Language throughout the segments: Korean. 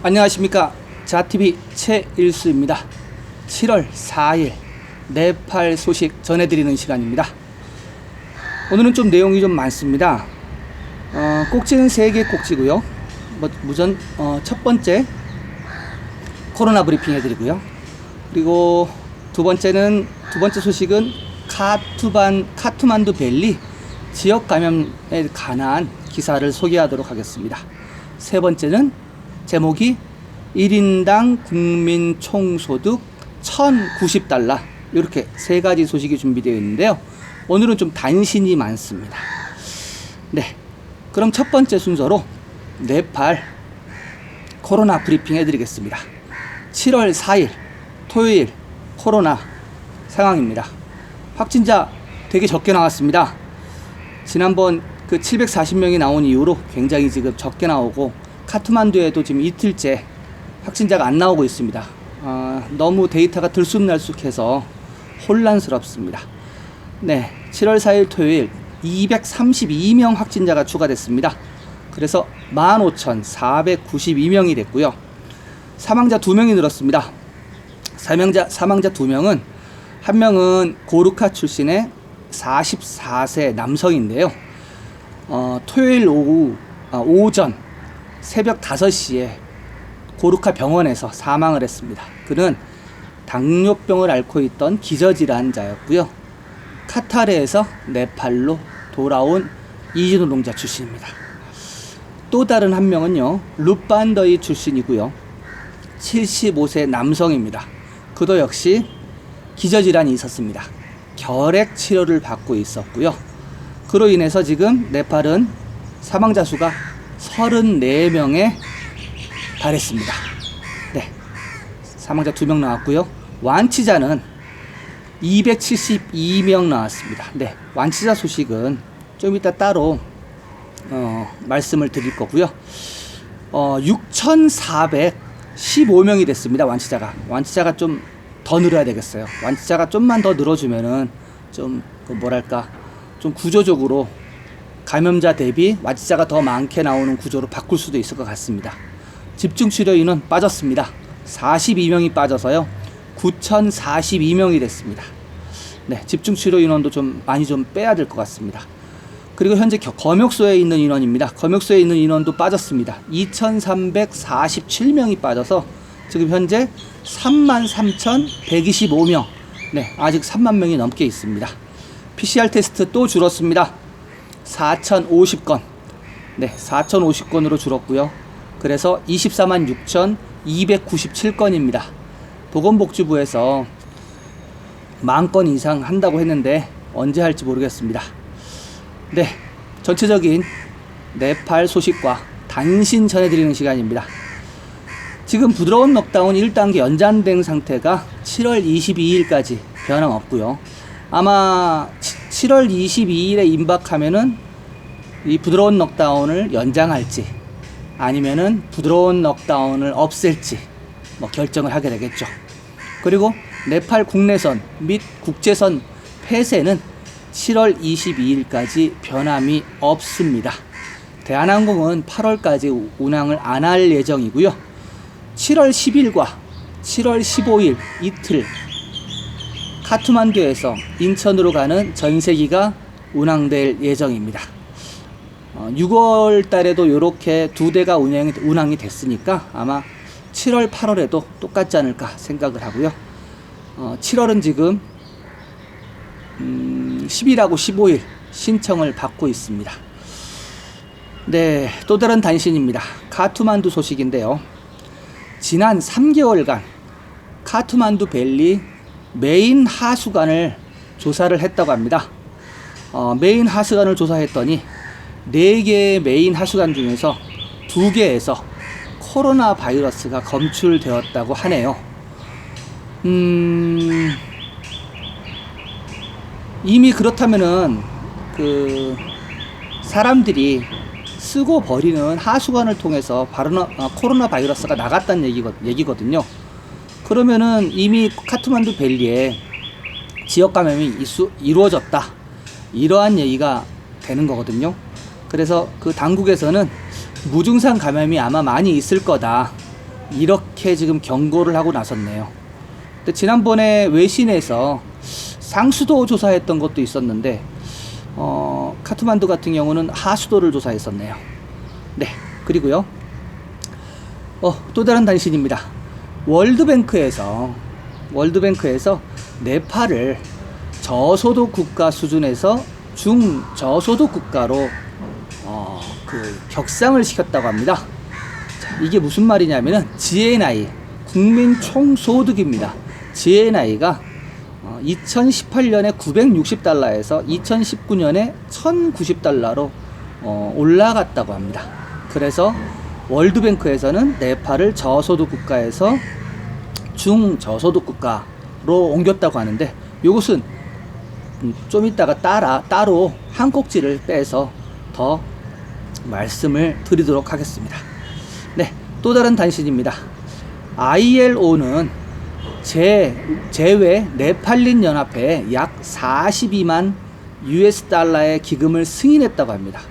안녕하십니까, 자TV 최일수입니다. 7월 4일 네팔 소식 전해드리는 시간입니다. 오늘은 좀 내용이 좀 많습니다. 꼭지는 3개 꼭지고요. 우선 첫 번째 코로나 브리핑 해드리고요. 그리고 두 번째 소식은 카투만두 밸리 지역 감염에 관한 기사를 소개하도록 하겠습니다. 세 번째는 제목이 1인당 국민 총소득 1090달러, 이렇게 세 가지 소식이 준비되어 있는데요. 오늘은 좀 단신이 많습니다. 네, 그럼 첫 번째 순서로 네팔 코로나 브리핑 해드리겠습니다. 7월 4일 토요일 코로나 상황입니다. 확진자 되게 적게 나왔습니다. 지난번 그 740명이 나온 이후로 굉장히 지금 적게 나오고, 카트만두에도 지금 이틀째 확진자가 안 나오고 있습니다. 너무 데이터가 들쑥날쑥해서 혼란스럽습니다. 네, 7월 4일 토요일 232명 확진자가 추가됐습니다. 그래서 15,492명이 됐고요. 사망자 2명이 늘었습니다. 사망자 2명은 한 명은 고르카 출신의 44세 남성인데요. 토요일 오전 새벽 5시에 고르카 병원에서 사망을 했습니다. 그는 당뇨병을 앓고 있던 기저질환자였고요. 카타르에서 네팔로 돌아온 이주노동자 출신입니다. 또 다른 한 명은요, 루반더이 출신이고요. 75세 남성입니다. 그도 역시 기저질환이 있었습니다. 결핵 치료를 받고 있었고요. 그로 인해서 지금 네팔은 사망자 수가 34명에 달했습니다. 네, 사망자 2명 나왔고요. 완치자는 272명 나왔습니다. 네, 완치자 소식은 좀 이따 따로 말씀을 드릴 거고요. 6,415명이 됐습니다. 완치자가 좀 더 늘어야 되겠어요. 완치자가 좀만 더 늘어주면은 좀 좀 구조적으로 감염자 대비 완치자가 더 많게 나오는 구조로 바꿀 수도 있을 것 같습니다. 집중치료 인원 빠졌습니다. 42명이 빠져서요, 9,042명이 됐습니다. 네, 집중치료 인원도 좀 많이 좀 빼야 될 것 같습니다. 그리고 현재 검역소에 있는 인원입니다. 검역소에 있는 인원도 빠졌습니다. 2,347명이 빠져서 지금 현재 33,125명, 네, 아직 3만 명이 넘게 있습니다. PCR 테스트 또 줄었습니다. 4,050건, 네, 4,050건으로 줄었고요. 그래서 246,297건입니다. 보건복지부에서 10,000건 이상 한다고 했는데 언제 할지 모르겠습니다. 네, 전체적인 네팔 소식과 단신 전해드리는 시간입니다. 지금 부드러운 넉다운 1단계 연장된 상태가 7월 22일까지 변함없고요. 아마 7월 22일에 임박하면은 이 부드러운 넉다운을 연장할지 아니면은 부드러운 넉다운을 없앨지 결정을 하게 되겠죠. 그리고 네팔 국내선 및 국제선 폐쇄는 7월 22일까지 변함이 없습니다. 대한항공은 8월까지 운항을 안 할 예정이고요. 7월 10일과 7월 15일 이틀 카트만두에서 인천으로 가는 전세기가 운항될 예정입니다. 6월 달에도 이렇게 2대가 운항이 됐으니까 아마 7월 8월에도 똑같지 않을까 생각을 하고요. 7월은 지금 10일하고 15일 신청을 받고 있습니다. 네, 또 다른 단신입니다. 카투만두 소식인데요. 지난 3개월간 카투만두 밸리 메인 하수관을 조사를 했다고 합니다. 메인 하수관을 조사했더니 4개의 메인 하수관 중에서 2개에서 코로나 바이러스가 검출되었다고 하네요. 이미 그렇다면은 사람들이 쓰고 버리는 하수관을 통해서 코로나 바이러스가 나갔다는 얘기거든요. 그러면은 이미 카트만두 밸리에 지역 감염이 이루어졌다, 이러한 얘기가 되는 거거든요. 그래서 그 당국에서는 무증상 감염이 아마 많이 있을 거다, 이렇게 지금 경고를 하고 나섰네요. 근데 지난번에 외신에서 상수도 조사했던 것도 있었는데 카트만두 같은 경우는 하수도를 조사했었네요. 네, 그리고요 또 다른 단신입니다. 월드뱅크에서 네팔을 저소득 국가 수준에서 중저소득 국가로 격상을 시켰다고 합니다. 자, 이게 무슨 말이냐면은 GNI 국민 총소득입니다. GNI가 2018년에 960달러에서 2019년에 1090달러로 올라갔다고 합니다. 그래서 월드뱅크에서는 네팔을 저소득 국가에서 중저소득 국가로 옮겼다고 하는데, 이것은 좀 이따가 따로 한 꼭지를 빼서 더 말씀을 드리도록 하겠습니다. 네, 또 다른 단신입니다. ILO는 제외 네팔린 연합회에 약 42만 US 달러의 기금을 승인했다고 합니다.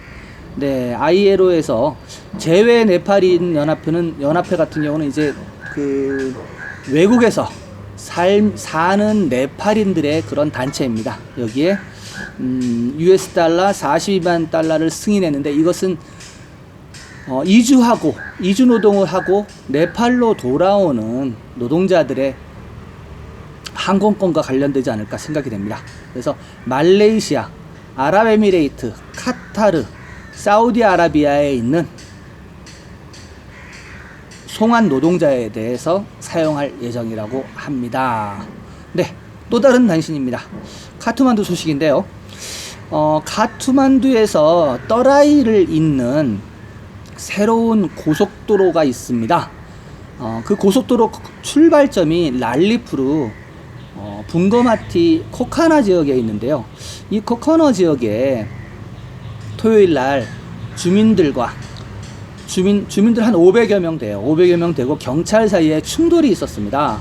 네, ILO에서 제외 네팔인 연합회 같은 경우는 이제 그 외국에서 사는 네팔인들의 그런 단체입니다. 여기에 US 달러 42만 달러를 승인했는데, 이것은 이주 노동을 하고 네팔로 돌아오는 노동자들의 항공권과 관련되지 않을까 생각이 됩니다. 그래서 말레이시아, 아랍에미레이트, 카타르, 사우디아라비아에 있는 송환 노동자에 대해서 사용할 예정이라고 합니다. 네, 또 다른 단신입니다. 카트만두 소식인데요. 카트만두에서 떠라이를 잇는 새로운 고속도로가 있습니다. 그 고속도로 출발점이 랄리푸르 붕거마티 코카나 지역에 있는데요. 이 코카나 지역에 토요일 날 주민들 한 500여 명 돼요. 500여 명 되고 경찰 사이에 충돌이 있었습니다.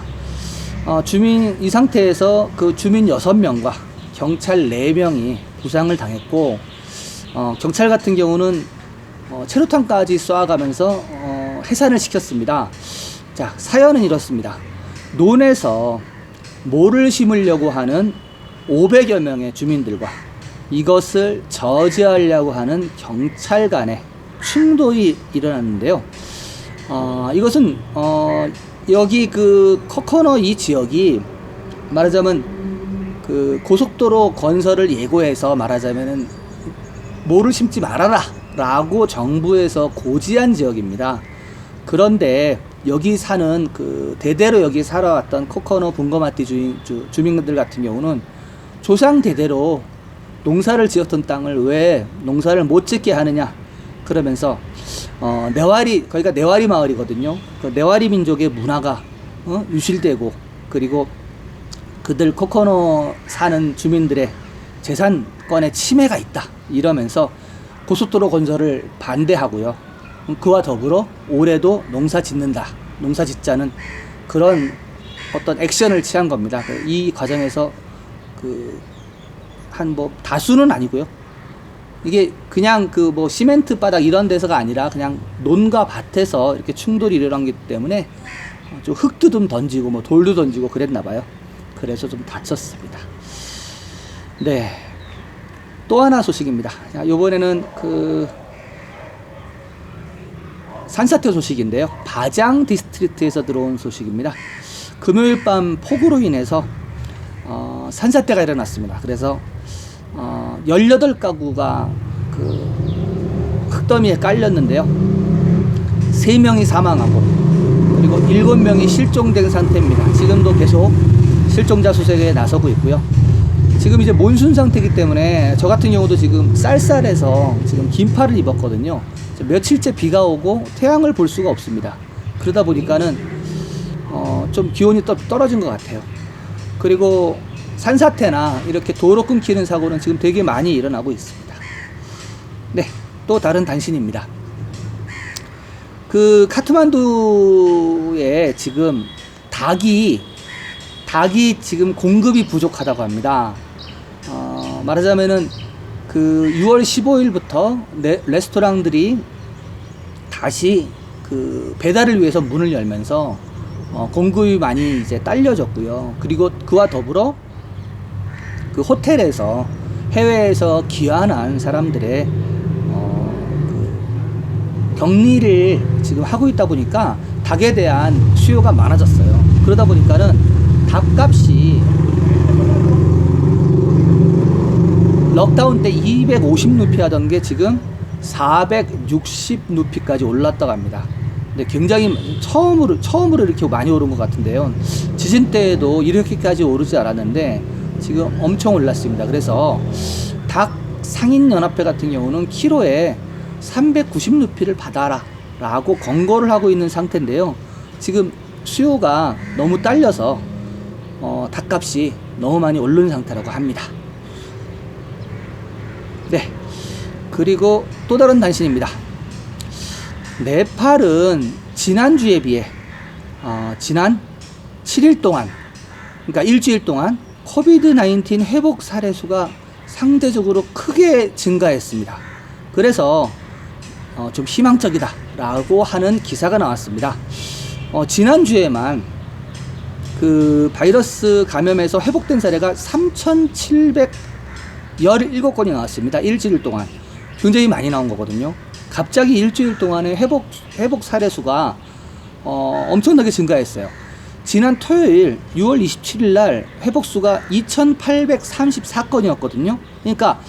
이 상태에서 그 주민 6명과 경찰 4명이 부상을 당했고, 경찰 같은 경우는 체류탄까지 쏘아가면서 해산을 시켰습니다. 자, 사연은 이렇습니다. 논에서 모를 심으려고 하는 500여 명의 주민들과 이것을 저지하려고 하는 경찰 간의 충돌이 일어났는데요. 이것은 여기 그 코코너 이 지역이 말하자면 그 고속도로 건설을 예고해서 말하자면은 모를 심지 말아라 라고 정부에서 고지한 지역입니다. 그런데 여기 사는 그 대대로 여기 살아왔던 코코너 붕거마티 주민들 같은 경우는 조상 대대로 농사를 지었던 땅을 왜 농사를 못 짓게 하느냐 그러면서 거기가 네와리 마을이거든요. 그 네와리 민족의 문화가 유실되고, 그리고 그들 코코노 사는 주민들의 재산권에 침해가 있다 이러면서 고속도로 건설을 반대하고요. 그와 더불어 올해도 농사 짓자는 그런 어떤 액션을 취한 겁니다. 이 과정에서 다수는 아니고요. 이게 그냥 시멘트 바닥 이런 데서가 아니라 그냥 논과 밭에서 이렇게 충돌이 일어난 기 때문에 좀 흙도 좀 던지고 돌도 던지고 그랬나 봐요. 그래서 좀 다쳤습니다. 네. 또 하나 소식입니다. 자, 요번에는 산사태 소식인데요. 바장 디스트리트에서 들어온 소식입니다. 금요일 밤 폭우로 인해서 산사태가 일어났습니다. 그래서 18가구가 흙더미에 깔렸는데요. 3명이 사망하고, 그리고 7명이 실종된 상태입니다. 지금도 계속 실종자 수색에 나서고 있고요. 지금 이제 몬순 상태이기 때문에 저 같은 경우도 지금 쌀쌀해서 지금 긴팔을 입었거든요. 며칠째 비가 오고 태양을 볼 수가 없습니다. 그러다 보니까는 좀 기온이 떨어진 것 같아요. 그리고 산사태나 이렇게 도로 끊기는 사고는 지금 되게 많이 일어나고 있습니다. 네, 또 다른 단신입니다. 카트만두에 지금 닭이 지금 공급이 부족하다고 합니다. 말하자면은 6월 15일부터 레스토랑들이 다시 그 배달을 위해서 문을 열면서 공급이 많이 이제 딸려졌고요. 그리고 그와 더불어 그 호텔에서 해외에서 귀환한 사람들의 격리를 지금 하고 있다 보니까 닭에 대한 수요가 많아졌어요. 그러다 보니까는 닭값이 럭다운 때 250루피 하던 게 지금 460루피까지 올랐다고 합니다. 근데 굉장히 처음으로 이렇게 많이 오른 것 같은데요. 지진 때에도 이렇게까지 오르지 않았는데 지금 엄청 올랐습니다. 그래서 닭 상인연합회 같은 경우는 키로에 390루피를 받아라 라고 권고를 하고 있는 상태인데요. 지금 수요가 너무 딸려서 닭값이 너무 많이 오른 상태라고 합니다. 네, 그리고 또 다른 단신입니다. 네팔은 지난주에 비해 지난 7일 동안, 그러니까 일주일 동안 코비드-19 회복 사례 수가 상대적으로 크게 증가했습니다. 그래서 좀 희망적이다 라고 하는 기사가 나왔습니다. 지난주에만 그 바이러스 감염에서 회복된 사례가 3,717건이 나왔습니다. 일주일 동안. 굉장히 많이 나온 거거든요. 갑자기 일주일 동안에 회복 사례 수가 엄청나게 증가했어요. 지난 토요일 6월 27일 날 회복 수가 2,834건이었거든요. 그러니까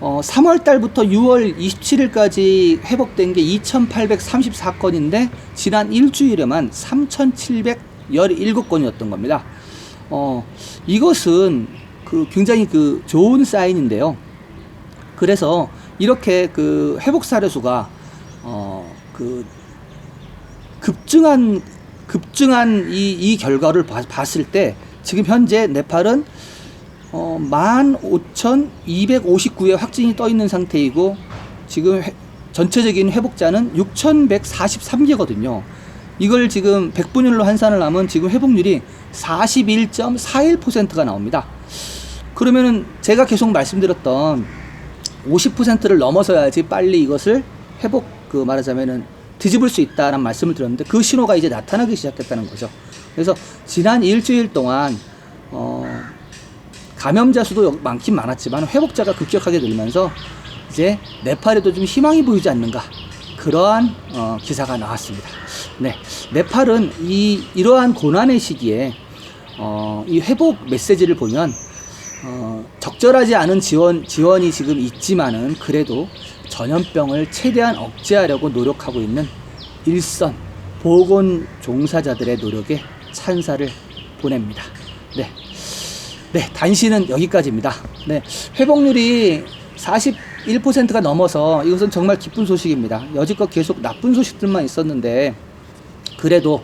3월 달부터 6월 27일까지 회복된 게 2,834건인데 지난 일주일에만 3,717건이었던 겁니다. 이것은 굉장히 좋은 사인인데요. 그래서 이렇게 회복 사례 수가 급증한 이 결과를 봤을 때 지금 현재 네팔은 15,259의 확진이 떠 있는 상태이고 지금 전체적인 회복자는 6,143개거든요. 이걸 지금 100분율로 환산을 하면 지금 회복률이 41.41%가 나옵니다. 그러면은 제가 계속 말씀드렸던 50%를 넘어서야지 빨리 이것을 말하자면은 뒤집을 수 있다라는 말씀을 드렸는데 그 신호가 이제 나타나기 시작했다는 거죠. 그래서 지난 일주일 동안 감염자 수도 많긴 많았지만 회복자가 급격하게 늘면서 이제 네팔에도 좀 희망이 보이지 않는가, 그러한 기사가 나왔습니다. 네, 네팔은 이러한 고난의 시기에 이 회복 메시지를 보면 적절하지 않은 지원이 지금 있지만은 그래도 전염병을 최대한 억제하려고 노력하고 있는 일선 보건 종사자들의 노력에 찬사를 보냅니다. 네, 단신은 여기까지입니다. 네, 회복률이 41%가 넘어서 이것은 정말 기쁜 소식입니다. 여지껏 계속 나쁜 소식들만 있었는데 그래도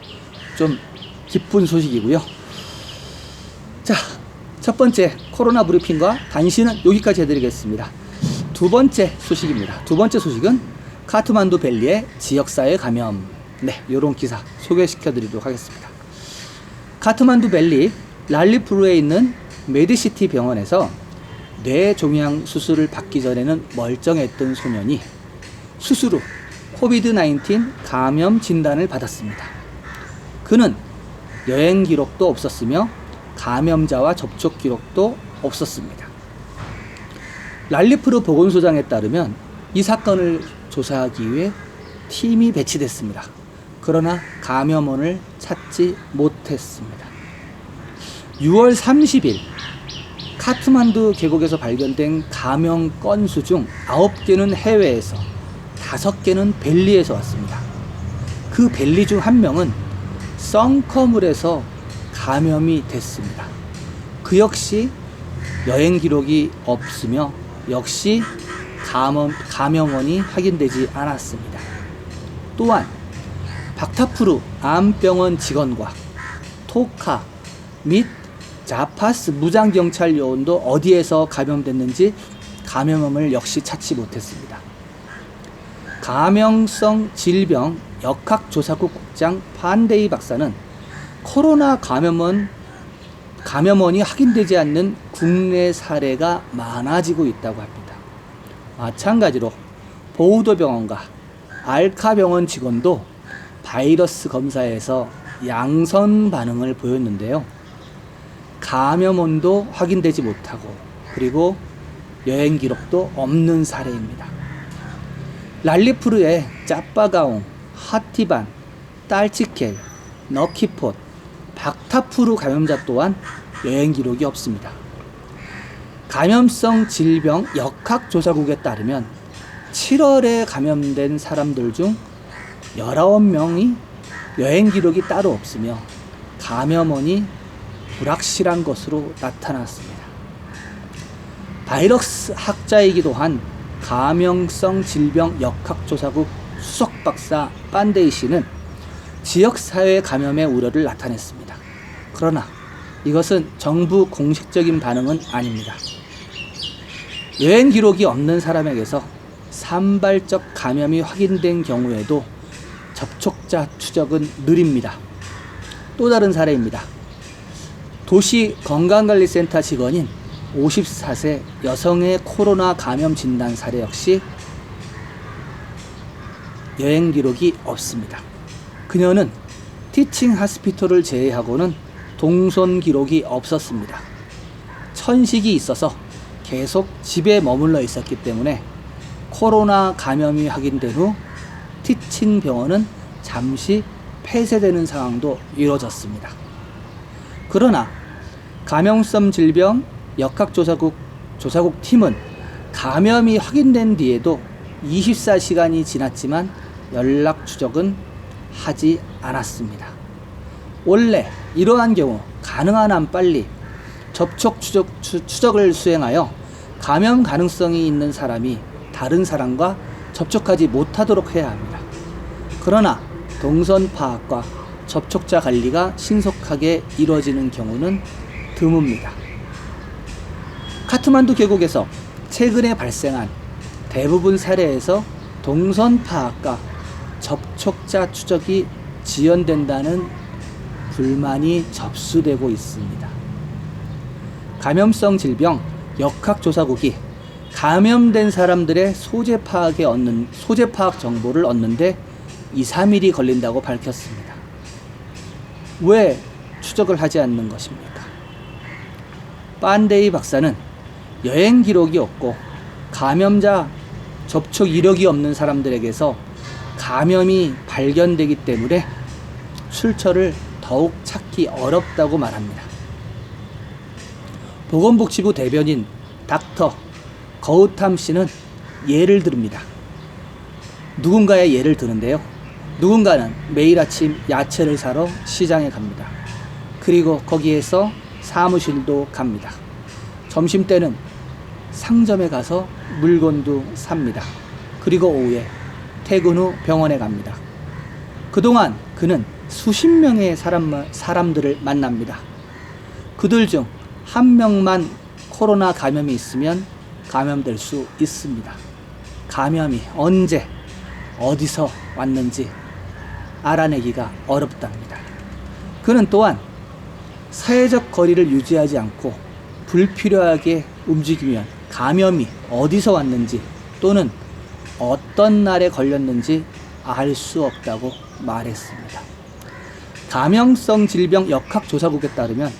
좀 기쁜 소식이고요. 자, 첫 번째 코로나 브리핑과 단신은 여기까지 해드리겠습니다. 두 번째 소식입니다. 두 번째 소식은 카트만두 밸리의 지역사회 감염. 네, 요런 기사 소개시켜 드리도록 하겠습니다. 카트만두 밸리 랄리푸르에 있는 메디시티 병원에서 뇌종양 수술을 받기 전에는 멀쩡했던 소년이 수술 후 코비드-19 감염 진단을 받았습니다. 그는 여행 기록도 없었으며 감염자와 접촉 기록도 없었습니다. 랄리푸르 보건소장에 따르면 이 사건을 조사하기 위해 팀이 배치됐습니다. 그러나 감염원을 찾지 못했습니다. 6월 30일 카트만두 계곡에서 발견된 감염 건수 중 9개는 해외에서 5개는 벨리에서 왔습니다. 그 벨리 중 한 명은 썬커물에서 감염이 됐습니다. 그 역시 여행 기록이 없으며 역시 감염원이 확인되지 않았습니다. 또한 박타푸르 암병원 직원과 토카 및 자파스 무장경찰 요원도 어디에서 감염됐는지 감염원을 역시 찾지 못했습니다. 감염성 질병 역학조사국 국장 판데이 박사는 코로나 감염원이 확인되지 않는 국내 사례가 많아지고 있다고 합니다. 마찬가지로 보우더 병원과 알카 병원 직원도 바이러스 검사에서 양성 반응을 보였는데요. 감염원도 확인되지 못하고 그리고 여행 기록도 없는 사례입니다. 랄리푸르의 짜빠가옹, 하티반, 딸치켈, 너키폿, 박타푸르 감염자 또한 여행 기록이 없습니다. 감염성 질병 역학조사국에 따르면 7월에 감염된 사람들 중 19명이 여행 기록이 따로 없으며 감염원이 불확실한 것으로 나타났습니다. 바이러스 학자이기도 한 감염성 질병 역학조사국 수석박사 빤데이 씨는 지역사회 감염의 우려를 나타냈습니다. 그러나 이것은 정부 공식적인 반응은 아닙니다. 여행 기록이 없는 사람에게서 산발적 감염이 확인된 경우에도 접촉자 추적은 느립니다. 또 다른 사례입니다. 도시 건강관리센터 직원인 54세 여성의 코로나 감염 진단 사례 역시 여행 기록이 없습니다. 그녀는 티칭 하스피털을 제외하고는 동선 기록이 없었습니다. 천식이 있어서 계속 집에 머물러 있었기 때문에 코로나 감염이 확인된 후 티칭 병원은 잠시 폐쇄되는 상황도 이루어졌습니다. 그러나 감염성 질병 역학조사국 팀은 감염이 확인된 뒤에도 24시간이 지났지만 연락 추적은 하지 않았습니다. 원래 이러한 경우 가능한 한 빨리 접촉 추적을 수행하여 감염 가능성이 있는 사람이 다른 사람과 접촉하지 못하도록 해야 합니다. 그러나 동선 파악과 접촉자 관리가 신속하게 이루어지는 경우는 드뭅니다. 카트만두 계곡에서 최근에 발생한 대부분 사례에서 동선 파악과 접촉자 추적이 지연된다는 불만이 접수되고 있습니다. 감염성 질병 역학조사국이 감염된 사람들의 소재 파악 정보를 얻는데 2-3일이 걸린다고 밝혔습니다. 왜 추적을 하지 않는 것입니까? 빤데이 박사는 여행 기록이 없고 감염자 접촉 이력이 없는 사람들에게서 감염이 발견되기 때문에 출처를 더욱 찾기 어렵다고 말합니다. 보건복지부 대변인 닥터 거우탐 씨는 예를 듭니다. 누군가의 예를 드는데요. 누군가는 매일 아침 야채를 사러 시장에 갑니다. 그리고 거기에서 사무실도 갑니다. 점심때는 상점에 가서 물건도 삽니다. 그리고 오후에 퇴근 후 병원에 갑니다. 그동안 그는 수십 명의 사람들을 만납니다. 그들 중 한 명만 코로나 감염이 있으면 감염될 수 있습니다. 감염이 언제 어디서 왔는지 알아내기가 어렵답니다. 그는 또한 사회적 거리를 유지하지 않고 불필요하게 움직이면 감염이 어디서 왔는지 또는 어떤 날에 걸렸는지 알 수 없다고 말했습니다. 감염성 질병 역학조사국에 따르면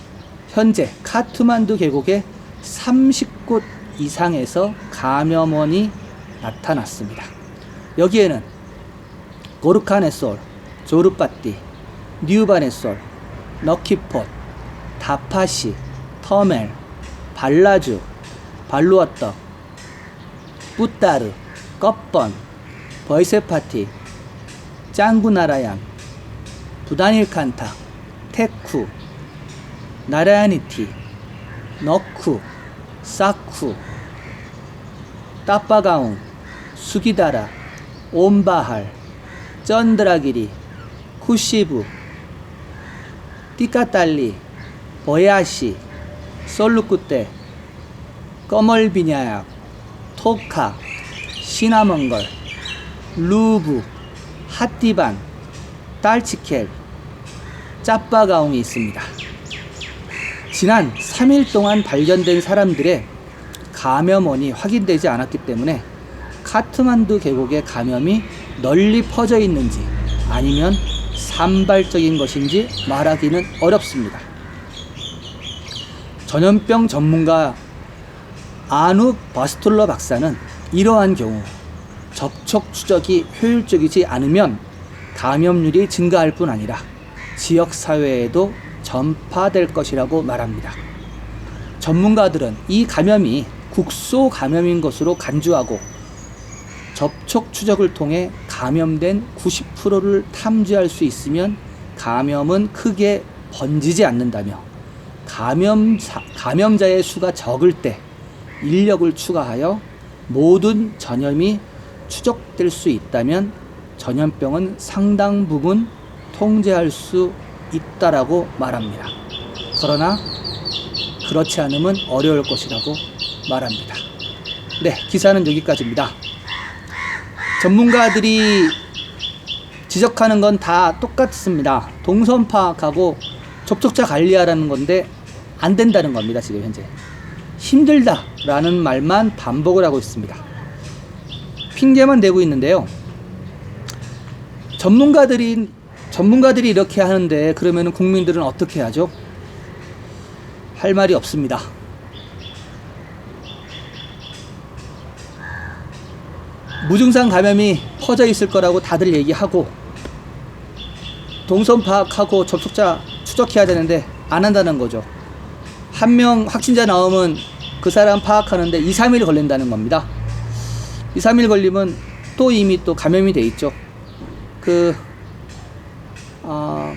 현재 카트만두 계곡에 30곳 이상에서 감염원이 나타났습니다. 여기에는 고르카네솔, 조르파띠, 뉴바네솔, 너키폿, 다파시, 터멜, 발라주, 발루어떡, 뿌따르, 껍번, 버이세파티, 짱구나라양, 부다닐칸타, 테쿠, 나라야니티, 너쿠, 사쿠, 따빠가웅, 수기다라, 옴바할, 쩐드라기리, 쿠시부, 띠까딸리, 버야시, 솔루쿠떼, 꺼멀비냐약, 토카, 시나몬걸, 루브, 핫디반, 딸치켈, 짜빠가옹이 있습니다. 지난 3일 동안 발견된 사람들의 감염원이 확인되지 않았기 때문에 카트만두 계곡의 감염이 널리 퍼져 있는지 아니면 산발적인 것인지 말하기는 어렵습니다. 전염병 전문가 아누 바스톨러 박사는 이러한 경우 접촉 추적이 효율적이지 않으면 감염률이 증가할 뿐 아니라 지역사회에도 전파될 것이라고 말합니다. 전문가들은 이 감염이 국소 감염인 것으로 간주하고 접촉 추적을 통해 감염된 90%를 탐지할 수 있으면 감염은 크게 번지지 않는다며 감염자의 수가 적을 때 인력을 추가하여 모든 전염이 추적될 수 있다면 전염병은 상당 부분 통제할 수 있다라고 말합니다. 그러나 그렇지 않으면 어려울 것이라고 말합니다. 네, 기사는 여기까지입니다. 전문가들이 지적하는 건 다 똑같습니다. 동선 파악하고 접촉자 관리하라는 건데 안 된다는 겁니다. 지금 현재 힘들다라는 말만 반복을 하고 있습니다. 핑계만 대고 있는데요. 전문가들이 이렇게 하는데 그러면 국민들은 어떻게 하죠? 할 말이 없습니다. 무증상 감염이 퍼져 있을 거라고 다들 얘기하고 동선 파악하고 접촉자 추적해야 되는데 안 한다는 거죠. 한 명 확진자 나오면 그 사람 파악하는데 2, 3일 걸린다는 겁니다. 2, 3일 걸리면 또 이미 또 감염이 돼 있죠.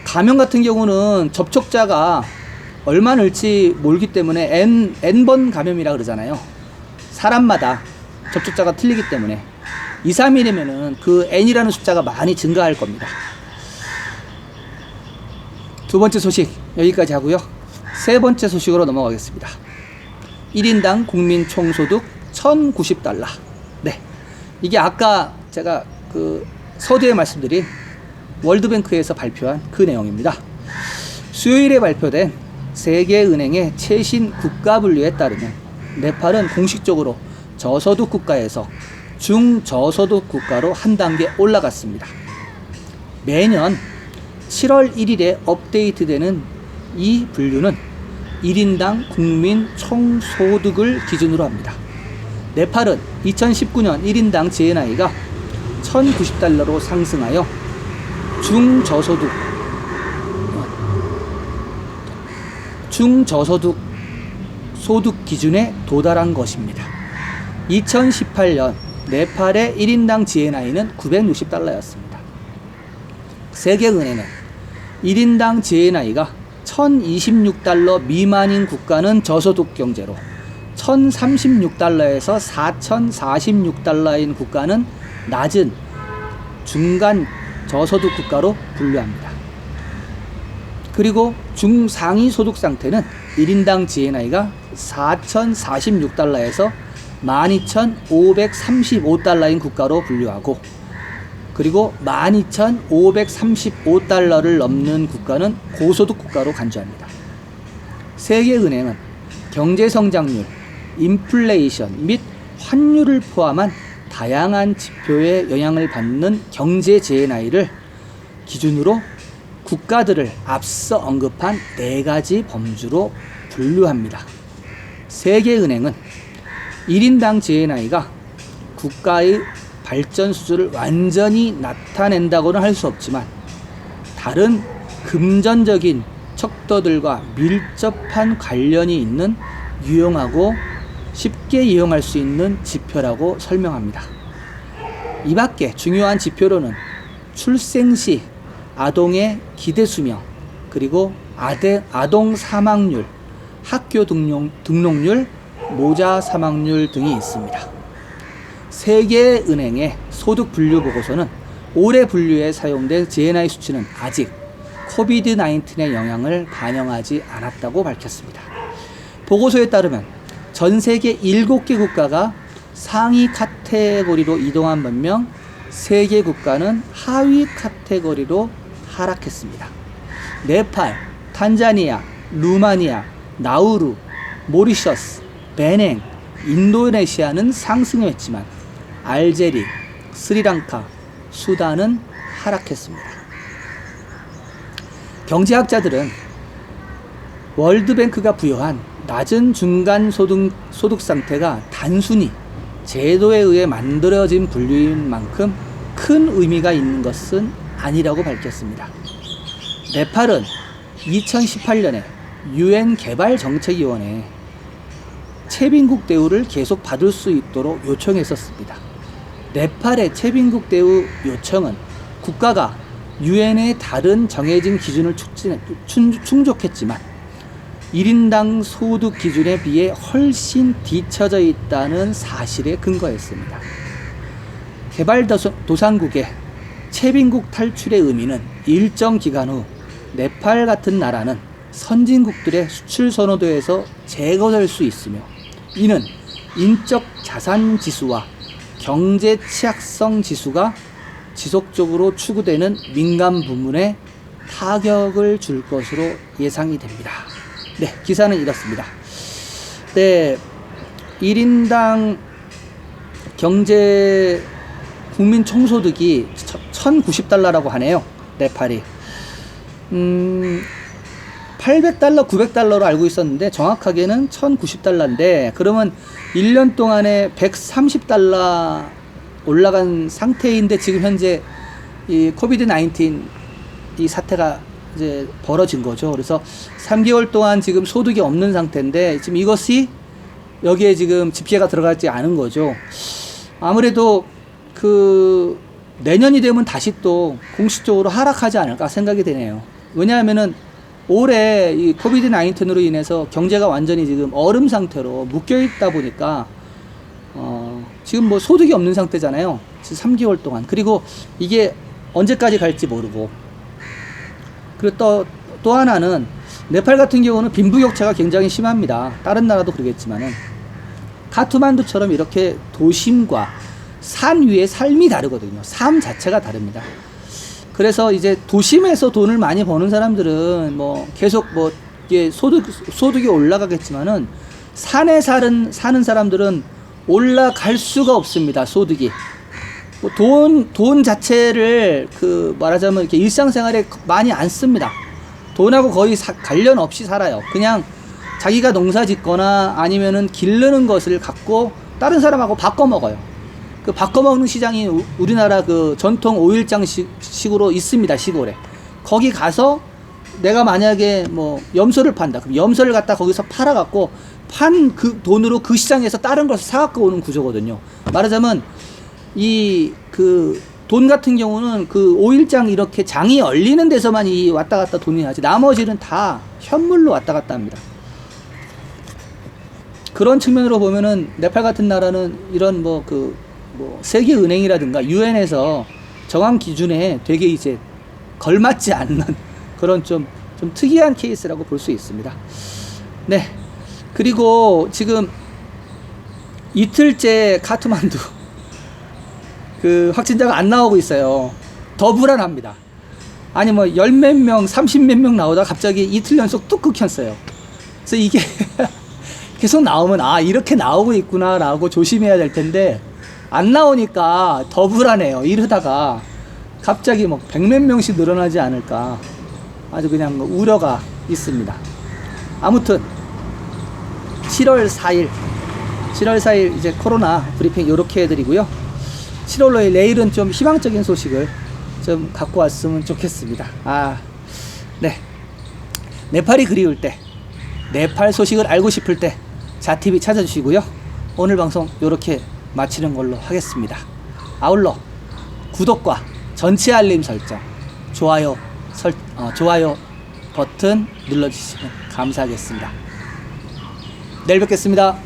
감염 같은 경우는 접촉자가 얼마 늘지 모르기 때문에 N번 감염이라 그러잖아요. 사람마다 접촉자가 틀리기 때문에 2, 3일이면은 그 N이라는 숫자가 많이 증가할 겁니다. 두 번째 소식 여기까지 하고요. 세 번째 소식으로 넘어가겠습니다. 1인당 국민 총소득 1,090달러. 네. 이게 아까 제가 서두에 말씀드린 월드뱅크에서 발표한 그 내용입니다. 수요일에 발표된 세계은행의 최신 국가 분류에 따르면 네팔은 공식적으로 저소득 국가에서 중저소득 국가로 한 단계 올라갔습니다. 매년 7월 1일에 업데이트되는 이 분류는 1인당 국민 총소득을 기준으로 합니다. 네팔은 2019년 1인당 GNI가 1,090달러로 상승하여 중저소득 소득 기준에 도달한 것입니다. 2018년 네팔의 1인당 GNI는 960달러였습니다. 세계은행은 1인당 GNI가 1,026달러 미만인 국가는 저소득 경제로 1,036달러에서 4,046달러인 국가는 낮은 중간 저소득 국가로 분류합니다. 그리고 중상위 소득 상태는 1인당 GNI가 4,046달러에서 12,535달러인 국가로 분류하고 그리고 12,535달러를 넘는 국가는 고소득 국가로 간주합니다. 세계은행은 경제성장률, 인플레이션 및 환율을 포함한 다양한 지표에 영향을 받는 경제 GNI를 기준으로 국가들을 앞서 언급한 4가지 범주로 분류합니다. 세계은행은 1인당 GNI가 국가의 발전 수준을 완전히 나타낸다고는 할 수 없지만 다른 금전적인 척도들과 밀접한 관련이 있는 유용하고 쉽게 이용할 수 있는 지표라고 설명합니다. 이 밖에 중요한 지표로는 출생 시 아동의 기대 수명, 그리고 아동 사망률, 학교 등록률, 모자 사망률 등이 있습니다. 세계은행의 소득 분류 보고서는 올해 분류에 사용된 GNI 수치는 아직 코비드-19의 영향을 반영하지 않았다고 밝혔습니다. 보고서에 따르면 전 세계 7개 국가가 상위 카테고리로 이동한 반면 3개 국가는 하위 카테고리로 하락했습니다. 네팔, 탄자니아, 루마니아, 나우루, 모리셔스, 베냉, 인도네시아는 상승했지만 알제리, 스리랑카, 수단은 하락했습니다. 경제학자들은 월드뱅크가 부여한 낮은 중간 소득 상태가 단순히 제도에 의해 만들어진 분류인 만큼 큰 의미가 있는 것은 아니라고 밝혔습니다. 네팔은 2018년에 UN 개발정책위원회에 최빈국 대우를 계속 받을 수 있도록 요청했었습니다. 네팔의 최빈국 대우 요청은 국가가 UN의 다른 정해진 기준을 충족했지만 1인당 소득 기준에 비해 훨씬 뒤처져 있다는 사실에 근거했습니다. 개발도상국의 최빈국 탈출의 의미는 일정 기간 후 네팔 같은 나라는 선진국들의 수출 선호도에서 제거될 수 있으며, 이는 인적 자산 지수와 경제 취약성 지수가 지속적으로 추구되는 민간 부문에 타격을 줄 것으로 예상이 됩니다. 네, 기사는 이렇습니다. 네, 1인당 경제 국민 총소득이 1,090달러라고 하네요. 네팔이. 800달러, 900달러로 알고 있었는데 정확하게는 1,090달러인데, 그러면 1년 동안에 130달러 올라간 상태인데, 지금 현재 이 코비드 19 이 사태가 이제 벌어진 거죠. 그래서 3개월 동안 지금 소득이 없는 상태인데, 지금 이것이 여기에 지금 집계가 들어가지 않은 거죠. 아무래도 그 내년이 되면 다시 또 공식적으로 하락하지 않을까 생각이 되네요. 왜냐하면은 올해 이 코비드 19으로 인해서 경제가 완전히 지금 얼음 상태로 묶여 있다 보니까 지금 뭐 소득이 없는 상태잖아요. 지금 3개월 동안. 그리고 이게 언제까지 갈지 모르고. 그리고 또 하나는 네팔 같은 경우는 빈부격차가 굉장히 심합니다. 다른 나라도 그러겠지만은 카트만두처럼 이렇게 도심과 산 위의 삶이 다르거든요. 삶 자체가 다릅니다. 그래서 이제 도심에서 돈을 많이 버는 사람들은 뭐 계속 뭐 이게 소득이 올라가겠지만은 산에 사는 사람들은 올라갈 수가 없습니다. 소득이. 뭐 돈 자체를 그 말하자면 이렇게 일상생활에 많이 안 씁니다. 돈하고 거의 관련 없이 살아요. 그냥 자기가 농사 짓거나 아니면은 기르는 것을 갖고 다른 사람하고 바꿔 먹어요. 그 바꿔 먹는 시장이 우리나라 그 전통 오일장 식으로 있습니다. 시골에. 거기 가서 내가 만약에 뭐 염소를 판다. 그럼 염소를 갖다 거기서 팔아 갖고 판 그 돈으로 그 시장에서 다른 것을 사 갖고 오는 구조거든요. 말하자면 이 그 돈 같은 경우는 그 오일장 이렇게 장이 열리는 데서만 이 왔다 갔다 돈이 나지, 나머지는 다 현물로 왔다 갔다 합니다. 그런 측면으로 보면은 네팔 같은 나라는 이런 뭐 세계은행이라든가 유엔에서 정한 기준에 되게 이제 걸맞지 않는 그런 좀 특이한 케이스라고 볼 수 있습니다. 네. 그리고 지금 이틀째 카트만두 그 확진자가 안 나오고 있어요. 더 불안합니다. 아니 뭐 열 몇 명, 30 몇 명 나오다가 갑자기 이틀 연속 뚝 끊겼어요. 그래서 이게 계속 나오면 아 이렇게 나오고 있구나라고 조심해야 될 텐데, 안 나오니까 더 불안해요. 이러다가 갑자기 뭐 100몇 명씩 늘어나지 않을까, 아주 그냥 우려가 있습니다. 아무튼 7월 4일 이제 코로나 브리핑 이렇게 해드리고요. 7월 5일 내일은 좀 희망적인 소식을 좀 갖고 왔으면 좋겠습니다. 네. 네팔이 그리울 때, 네팔 소식을 알고 싶을 때 자TV 찾아주시고요. 오늘 방송 이렇게 마치는 걸로 하겠습니다. 아울러 구독과 전체 알림 설정, 좋아요 버튼 눌러주시면 감사하겠습니다. 내일 뵙겠습니다.